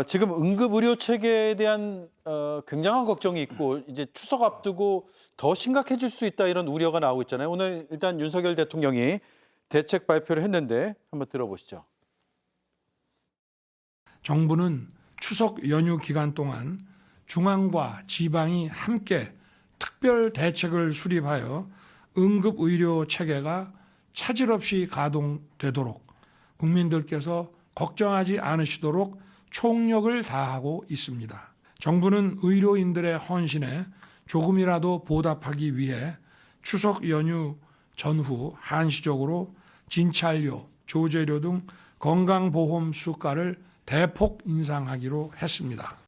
지금 응급 의료 체계에 대한 굉장한 걱정이 있고 이제 추석 앞두고 더 심각해질 수 있다 이런 우려가 나오고 있잖아요. 오늘 일단 윤석열 대통령이 대책 발표를 했는데 한번 들어보시죠. 정부는 추석 연휴 기간 동안 중앙과 지방이 함께 특별 대책을 수립하여 응급 의료 체계가 차질 없이 가동되도록 국민들께서 걱정하지 않으시도록 총력을 다하고 있습니다. 정부는 의료인들의 헌신에 조금이라도 보답하기 위해 추석 연휴 전후 한시적으로 진찰료, 조제료 등 건강보험 수가를 대폭 인상하기로 했습니다.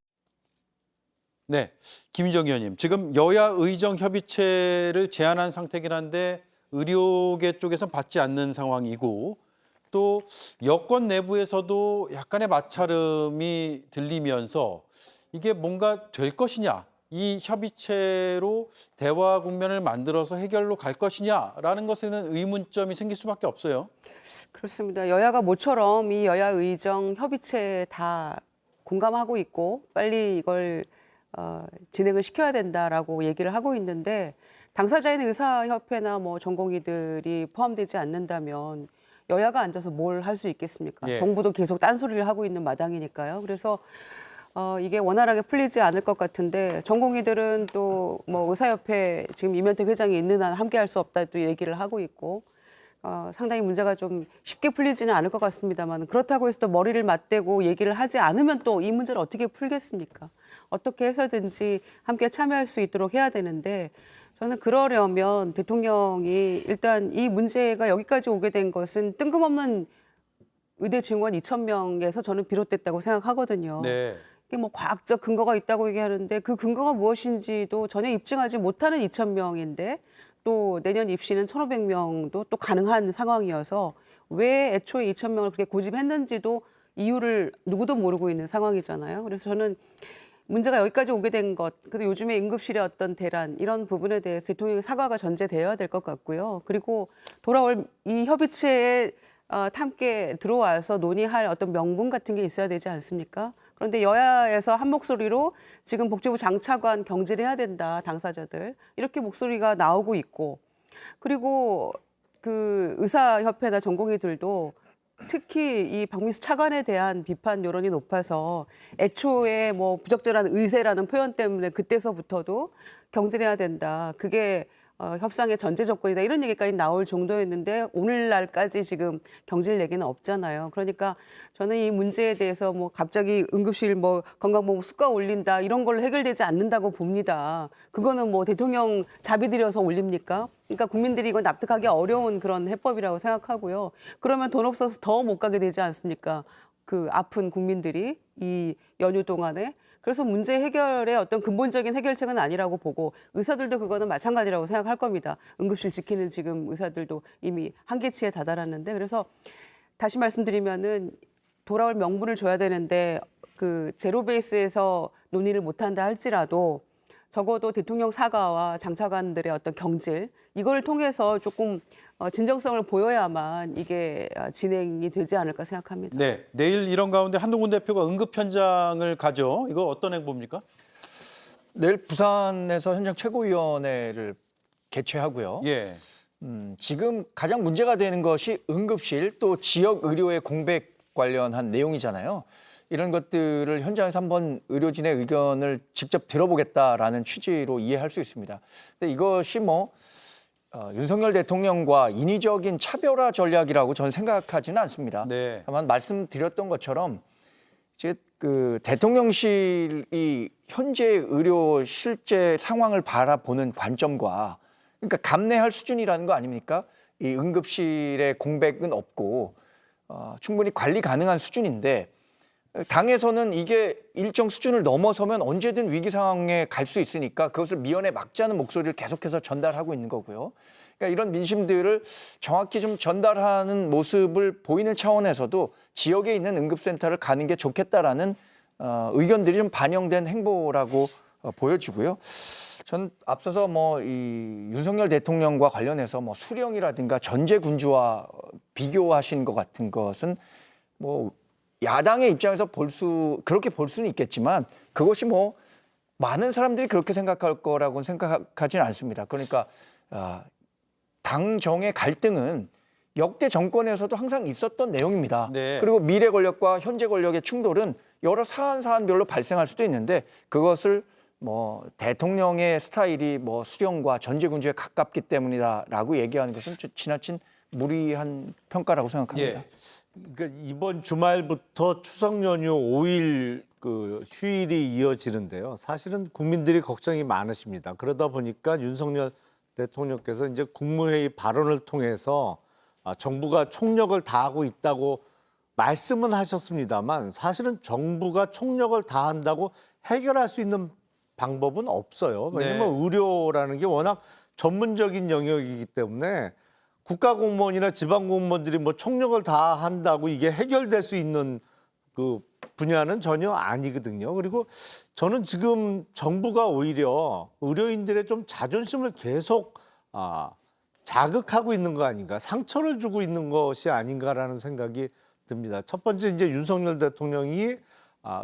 네, 김희정 의원님. 지금 여야 의정 협의체를 제안한 상태긴 한데 의료계 쪽에선 받지 않는 상황이고 또 여권 내부에서도 약간의 마찰음이 들리면서 이게 뭔가 될 것이냐, 이 협의체로 대화 국면을 만들어서 해결로 갈 것이냐라는 것에는 의문점이 생길 수밖에 없어요. 그렇습니다. 여야가 모처럼 이 여야 의정 협의체 다 공감하고 있고 빨리 이걸 진행을 시켜야 된다라고 얘기를 하고 있는데 당사자인 의사협회나 뭐 전공의들이 포함되지 않는다면 여야가 앉아서 뭘 할 수 있겠습니까? 예. 정부도 계속 딴소리를 하고 있는 마당이니까요. 그래서 이게 원활하게 풀리지 않을 것 같은데 전공의들은 또 뭐 의사협회 지금 이면택 회장이 있는 한 함께 할 수 없다 또 얘기를 하고 있고 상당히 문제가 좀 쉽게 풀리지는 않을 것 같습니다만 그렇다고 해서 또 머리를 맞대고 얘기를 하지 않으면 또 이 문제를 어떻게 풀겠습니까? 어떻게 해서든지 함께 참여할 수 있도록 해야 되는데 저는 그러려면 대통령이 일단 이 문제가 여기까지 오게 된 것은 뜬금없는 의대 증원 2,000명에서 저는 비롯됐다고 생각하거든요. 네. 이게 뭐 과학적 근거가 있다고 얘기하는데 그 근거가 무엇인지도 전혀 입증하지 못하는 2,000명인데 또 내년 입시는 1,500명도 또 가능한 상황이어서 왜 애초에 2,000명을 그렇게 고집했는지도 이유를 누구도 모르고 있는 상황이잖아요. 그래서 저는 문제가 여기까지 오게 된 것, 그리고 요즘에 응급실의 어떤 대란 이런 부분에 대해서 대통령의 사과가 전제되어야 될 것 같고요. 그리고 돌아올 이 협의체에 함께 들어와서 논의할 어떤 명분 같은 게 있어야 되지 않습니까? 그런데 여야에서 한 목소리로 지금 복지부 장차관 경질해야 된다, 당사자들. 이렇게 목소리가 나오고 있고 그리고 그 의사협회나 전공의들도 특히 이 박민수 차관에 대한 비판 여론이 높아서 애초에 뭐 부적절한 의세라는 표현 때문에 그때서부터도 경질해야 된다. 그게 협상의 전제 조건이다. 이런 얘기까지 나올 정도였는데 오늘날까지 지금 경질 얘기는 없잖아요. 그러니까 저는 이 문제에 대해서 뭐 갑자기 응급실 뭐 건강보험 수가 올린다 이런 걸로 해결되지 않는다고 봅니다. 그거는 뭐 대통령 자비 들여서 올립니까? 그러니까 국민들이 이건 납득하기 어려운 그런 해법이라고 생각하고요. 그러면 돈 없어서 더 못 가게 되지 않습니까? 그 아픈 국민들이 이 연휴 동안에. 그래서 문제 해결의 어떤 근본적인 해결책은 아니라고 보고 의사들도 그거는 마찬가지라고 생각할 겁니다. 응급실 지키는 지금 의사들도 이미 한계치에 다다랐는데 그래서 다시 말씀드리면은 돌아올 명분을 줘야 되는데 그 제로 베이스에서 논의를 못한다 할지라도 적어도 대통령 사과와 장차관들의 어떤 경질 이걸 통해서 조금 진정성을 보여야만 이게 진행이 되지 않을까 생각합니다. 네, 내일 이런 가운데 한동훈 대표가 응급 현장을 가죠. 이거 어떤 행보입니까? 내일 부산에서 현장 최고위원회를 개최하고요. 예. 지금 가장 문제가 되는 것이 응급실 또 지역 의료의 공백 관련한 내용이잖아요. 이런 것들을 현장에서 한번 의료진의 의견을 직접 들어보겠다라는 취지로 이해할 수 있습니다. 근데 이것이 윤석열 대통령과 인위적인 차별화 전략이라고 저는 생각하지는 않습니다. 네. 다만 말씀드렸던 것처럼 이제 그 대통령실이 현재 의료 실제 상황을 바라보는 관점과 그러니까 감내할 수준이라는 거 아닙니까? 이 응급실의 공백은 없고 충분히 관리 가능한 수준인데 당에서는 이게 일정 수준을 넘어서면 언제든 위기 상황에 갈 수 있으니까 그것을 미연에 막자는 목소리를 계속해서 전달하고 있는 거고요. 그러니까 이런 민심들을 정확히 좀 전달하는 모습을 보이는 차원에서도 지역에 있는 응급센터를 가는 게 좋겠다라는 의견들이 좀 반영된 행보라고 보여지고요. 전 앞서서 이 윤석열 대통령과 관련해서 수령이라든가 전제군주와 비교하신 것 같은 것은 야당의 입장에서 그렇게 볼 수는 있겠지만 그것이 뭐 많은 사람들이 그렇게 생각할 거라고는 생각하지는 않습니다. 그러니까 당정의 갈등은 역대 정권에서도 항상 있었던 내용입니다. 네. 그리고 미래 권력과 현재 권력의 충돌은 여러 사안별로 발생할 수도 있는데 그것을 뭐 대통령의 스타일이 뭐 수령과 전제군주에 가깝기 때문이다라고 얘기하는 것은 지나친 무리한 평가라고 생각합니다. 예. 그러니까 이번 주말부터 추석 연휴 5일 그 휴일이 이어지는데요. 사실은 국민들이 걱정이 많으십니다. 그러다 보니까 윤석열 대통령께서 이제 국무회의 발언을 통해서 정부가 총력을 다하고 있다고 말씀은 하셨습니다만 사실은 정부가 총력을 다한다고 해결할 수 있는 방법은 없어요. 왜냐하면 의료라는 게 워낙 전문적인 영역이기 때문에 국가공무원이나 지방공무원들이 뭐 총력을 다한다고 이게 해결될 수 있는 그 분야는 전혀 아니거든요. 그리고 저는 지금 정부가 오히려 의료인들의 좀 자존심을 계속 자극하고 있는 거 아닌가, 상처를 주고 있는 것이 아닌가라는 생각이 듭니다. 첫 번째 이제 윤석열 대통령이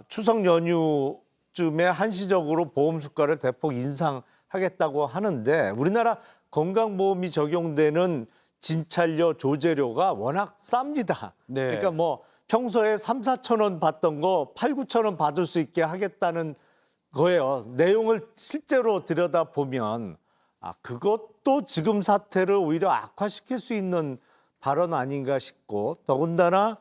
추석 연휴쯤에 한시적으로 보험 수가를 대폭 인상하겠다고 하는데 우리나라 건강보험이 적용되는 진찰료, 조제료가 워낙 쌉니다. 네. 그러니까 뭐 평소에 3, 4천 원 받던 거 8, 9천 원 받을 수 있게 하겠다는 거예요. 내용을 실제로 들여다보면 그것도 지금 사태를 오히려 악화시킬 수 있는 발언 아닌가 싶고 더군다나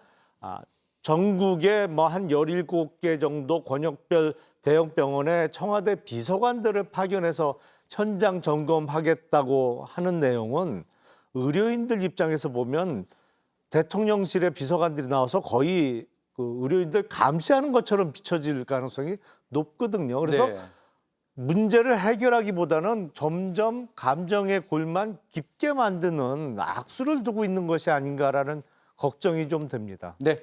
전국에 뭐 한 17개 정도 권역별 대형 병원에 청와대 비서관들을 파견해서 현장 점검하겠다고 하는 내용은 의료인들 입장에서 보면 대통령실의 비서관들이 나와서 거의 그 의료인들 감시하는 것처럼 비춰질 가능성이 높거든요. 그래서 네. 문제를 해결하기보다는 점점 감정의 골만 깊게 만드는 악수를 두고 있는 것이 아닌가라는 걱정이 좀 됩니다. 네.